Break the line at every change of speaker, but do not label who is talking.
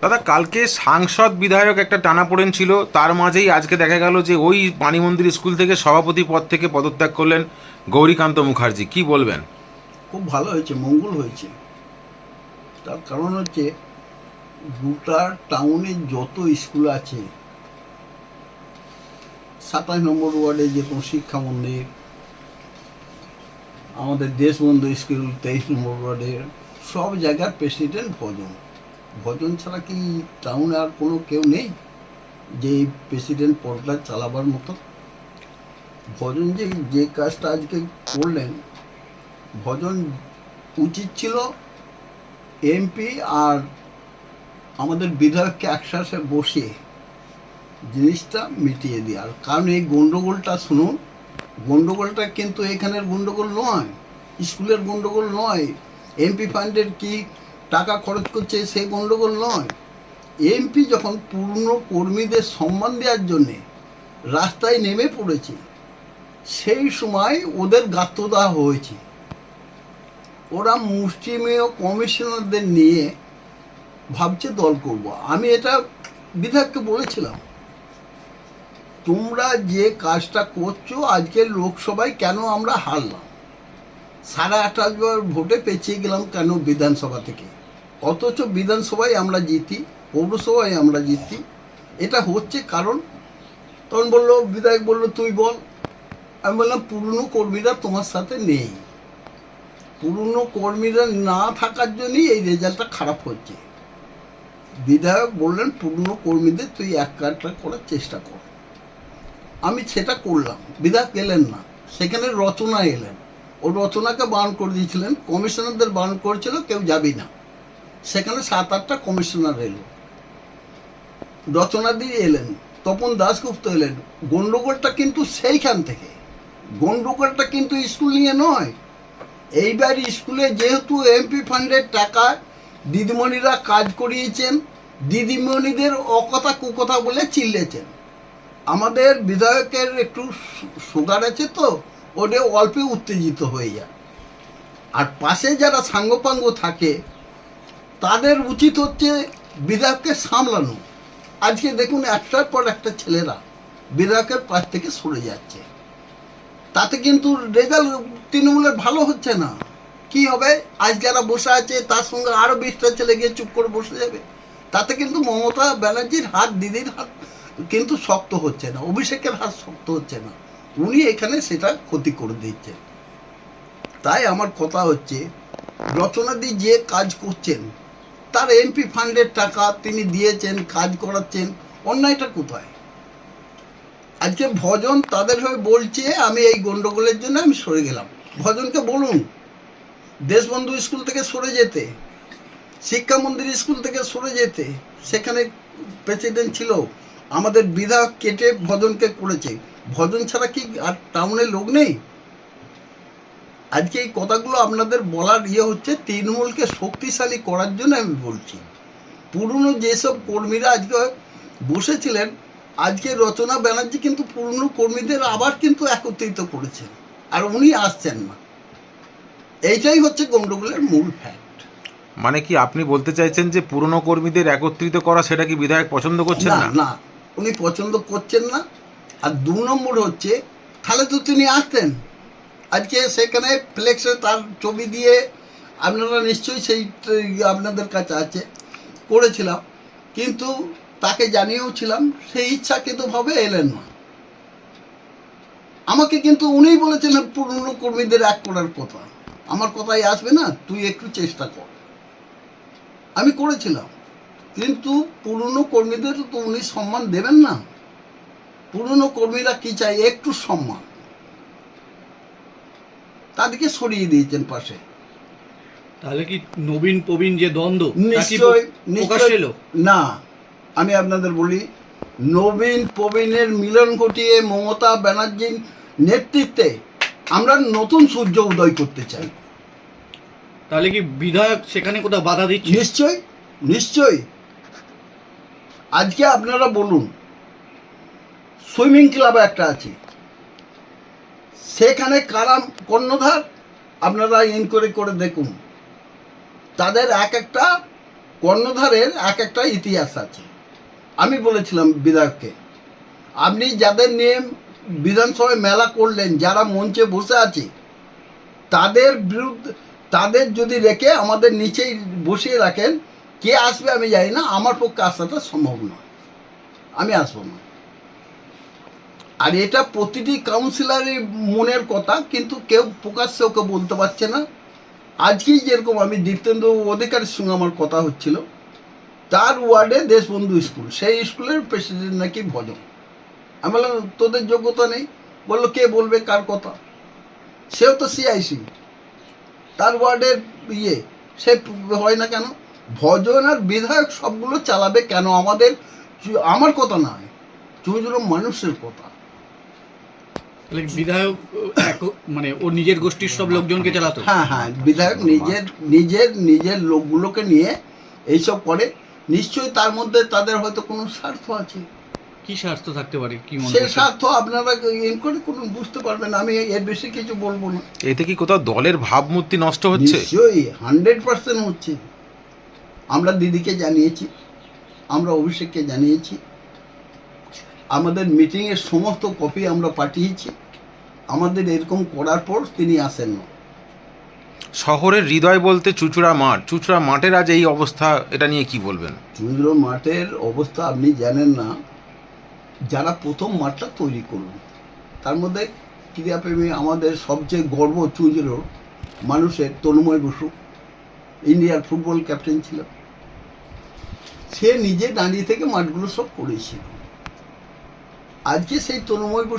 দাদা, কালকে সাংসদ বিধায়ক একটা টানাপোড়েন ছিল, তার মাঝেই আজকে দেখা গেল যে ওই পানি মন্দির স্কুল থেকে সভাপতি পদ থেকে পদত্যাগ করলেন গৌরীকান্ত মুখার্জি। কি বলবেন?
খুব ভালো হয়েছে, মঙ্গল হয়েছে। তার কারণ হচ্ছে গোটা টাউনে যত স্কুল আছে, 27 নম্বর ওয়ার্ডে যেরকম শিক্ষা মন্দির, আমাদের দেশবন্ধু স্কুল 23 নম্বর ওয়ার্ডের, সব জায়গার প্রেসিডেন্ট ভজন। ভজন ছাড়া কি টাউনে আর কোনো কেউ নেই যে এই প্রেসিডেন্ট পদটা চালাবার মতো? ভজন যে কাজটা আজকে করলেন, ভজন উচিত ছিল এমপি আর আমাদের বিধায়ককে একসাথে বসিয়ে জিনিসটা মিটিয়ে দেওয়ার। কারণ এই গন্ডগোলটা শুনুন, গন্ডগোলটা কিন্তু এখানের গন্ডগোল নয়, স্কুলের গন্ডগোল নয়, এমপি ফান্ডের কি টাকা খরচ করছে সেই গন্ডগোল নয়। এমপি যখন পুরনো কর্মীদের সম্মান দেওয়ার জন্যে রাস্তায় নেমে পড়েছে, সেই সময় ওদের গাত্রদাহ হয়েছে। ওরা মুষ্টিমেয় কমিশনারদের নিয়ে ভাবছে দল করব। আমি এটা বিধায়ককে বলেছিলাম, তোমরা যে কাজটা করছো আজকে লোকসভায় কেন আমরা হারলাম, 28.5 ভোটে পেছিয়ে গেলাম কেন বিধানসভা থেকে, অথচ বিধানসভায় আমরা জিতি, পৌরসভায় আমরা জিতি। এটা হচ্ছে কারণ। তখন বললো, বিধায়ক বললো তুই বল। আমি বললাম পুরনো কর্মীরা তোমার সাথে নেই, পুরনো কর্মীরা না থাকার জন্যই এই রেজাল্টটা খারাপ হচ্ছে। বিধায়ক বললেন পুরনো কর্মীদের তুই এক কাজটা করার চেষ্টা কর। আমি সেটা করলাম। বিধায়ক এলেন না, সেখানে রচনা এলেন। ও রচনাকে বারণ করে দিয়েছিলেন, কমিশনারদের বারণ করেছিল কেউ যাবি না। সেখানে 7-8টা কমিশনার এলো, রচনা দিয়ে এলেন, তপন দাশগুপ্ত এলেন। গন্ডগোলটা কিন্তু সেইখান থেকে, গন্ডগোলটা কিন্তু স্কুল নিয়ে নয়। এইবার স্কুলে যেহেতু এমপি ফান্ডের টাকা দিদিমণিরা কাজ করিয়েছেন, দিদিমণিদের অকথা কুকথা বলে চিল্লেছেন। আমাদের বিধায়কের একটু সুগার আছে, তো ওটা অল্পে উত্তেজিত হয়ে যায়। আর পাশে যারা সাঙ্গপাঙ্গ থাকে তাদের উচিত হচ্ছে বিধায়ককে সামলানো। আজকে দেখুন একটার পর একটা ছেলেরা বিধায়কের পাশ থেকে সরে যাচ্ছে, তাতে কিন্তু রেজাল্ট তৃণমূলের ভালো হচ্ছে না। কি হবে? আজ যারা বসে আছে তার সঙ্গে আরও 20টা ছেলে গিয়ে চুপ করে বসে যাবে। তাতে কিন্তু মমতা ব্যানার্জির হাত, দিদির হাত কিন্তু শক্ত হচ্ছে না, অভিষেকের হাত শক্ত হচ্ছে না। উনি এখানে সেটা ক্ষতি করে দিচ্ছেন। তাই আমার কথা হচ্ছে, রচনাদি যে কাজ করছেন, তার এমপি ফান্ডের টাকা তিনি দিয়েছেন, কাজ করাচ্ছেন, অন্যায়টা কোথায়? আজকে ভজন তাদের হয়ে বলছে আমি এই গন্ডগোলের জন্য আমি সরে গেলাম। ভজনকে বলুন দেশবন্ধু স্কুল থেকে সরে যেতে, শিক্ষা মন্দির স্কুল থেকে সরে যেতে। সেখানে প্রেসিডেন্ট ছিল, আমাদের বিধায়ক কেটে ভজনকে করেছে। ভজন ছাড়া কি আর টাউনে লোক নেই? আজকে এই কথাগুলো আপনাদের বলার হচ্ছে তৃণমূলকে শক্তিশালী করার জন্য আমি বলছি। পুরনো যেসব কর্মীরা আজকে বসেছিলেন, আজকে রচনা ব্যানার্জি কিন্তু পুরনো কর্মীদের আবার কিন্তু একত্রিত করেছেন, আর উনি আসছেন না। এইটাই হচ্ছে গন্ডগোলের মূল ফ্যাক্ট।
মানে কি আপনি বলতে চাইছেন যে পুরনো কর্মীদের একত্রিত করা, সেটা কি বিধায়ক পছন্দ করছেন
না
না?
না, উনি পছন্দ করছেন না। আর 2 নম্বর হচ্ছে, তাহলে তো তিনি আসতেন। আজকে সেখানে ফ্লেক্সে তার ছবি দিয়ে, আপনারা নিশ্চয়ই সেই আপনাদের কাছে আছে, করেছিলাম, কিন্তু তাকে জানিয়েওছিলাম, সেই ইচ্ছাকৃতভাবে এলেন না। আমাকে কিন্তু উনিই বলেছিলেন পুরনো কর্মীদের এক করার কথা। আমার কথাই আসবে না, তুই একটু চেষ্টা কর। আমি করেছিলাম, কিন্তু পুরনো কর্মীদের তো উনি সম্মান দেবেন না। পুরনো কর্মীরা কি চাই? একটু সম্মান। তাদেরকে সরিয়ে দিয়েছেন পাশে।
তাহলে কি নবীন প্রবীণ যে দ্বন্দ্ব
নিশ্চয়
প্রকাশ
নিশ্চয়
এলো?
না, আমি আপনাদের বলি, নবীন প্রবীণের মিলন ঘটিয়ে মমতা ব্যানার্জির নেতৃত্বে আমরা নতুন সূর্য উদয় করতে চাই।
তাহলে কি বিধায়ক সেখানে কোথাও বাধা দিচ্ছে?
নিশ্চয় নিশ্চয়। আজকে আপনারা বলুন, সুইমিং ক্লাব একটা আছে, সেখানে কারা কর্ণধার? আপনারা ইনকোয়ারি করে দেখুন। তাদের এক একটা কর্ণধারের এক একটা ইতিহাস আছে। আমি বলেছিলাম বিধায়ককে, আপনি যাদের নিয়ে বিধানসভায় মেলা করলেন, যারা মঞ্চে বসে আছে, তাদের বিরুদ্ধে, তাদের যদি রেখে আমাদের নিচেই বসিয়ে রাখেন, কে আসবে আমি জানি না, আমার পক্ষে আসাটা সম্ভব নয়, আমি আসবো না। আর এটা প্রতিটি কাউন্সিলরের মনের কথা, কিন্তু কেউ প্রকাশ্যে ওকে বলতে পারছে না। আজকেই যেরকম আমি দীপ্তেন্দু অধিকারীর সঙ্গে আমার কথা হচ্ছিল, তার ওয়ার্ডে দেশবন্ধু স্কুল, সেই স্কুলের প্রেসিডেন্ট নাকি ভজন। আমি বললাম তোদের যোগ্যতা নেই। বললো কে বলবে কার কথা, সেও তো সিআইসি, তার ওয়ার্ডের সে হয় না কেন? ভজন আর বিধায়ক সবগুলো চালাবে কেন? আমার কথা নয়, চুঁচুড়ো মানুষের কথা।
তাহলে বিধায়ক মানে ওর নিজের গোষ্ঠীর সব লোকজনকে চালাতো।
হ্যাঁ, বিধায়ক নিজের লোকগুলোকে নিয়ে এইসব করে। নিশ্চয়ই তার মধ্যে তাদের হয়তো কোনো স্বার্থ আছে।
কি স্বার্থ থাকতে পারে, কি মনে
সে
করছেন?
স্বার্থ আপনারা করে কোনো বুঝতে পারবেন, আমি এর বেশি কিছু বলবো না।
এতে কি কোথাও দলের ভাবমূর্তি নষ্ট হচ্ছে?
নিশ্চয়ই 100% হচ্ছে। আমরা দিদিকে জানিয়েছি, আমরা অভিষেককে জানিয়েছি, আমাদের মিটিংয়ের সমস্ত কপি আমরা পাঠিয়েছি। আমাদের এরকম করার পর তিনি আসেন না।
শহরের হৃদয় বলতে চুঁচুড়া মাঠ, চুঁচুড়া মাঠের আজ এই অবস্থা, এটা নিয়ে কি বলবেন?
চুঁচুড়ো মাঠের অবস্থা আপনি জানেন না। যারা প্রথম মাঠটা তৈরি করল, তার মধ্যে ক্রীড়াপ্রেমী আমাদের সবচেয়ে গর্ব চুঁচুড়োর মানুষের তন্ময় বসু, ইন্ডিয়ার ফুটবল ক্যাপ্টেন ছিল। সে নিজে দাঁড়িয়ে থেকে মাঠগুলো সব করেছিল। আজকে সেই তন্ময় বসু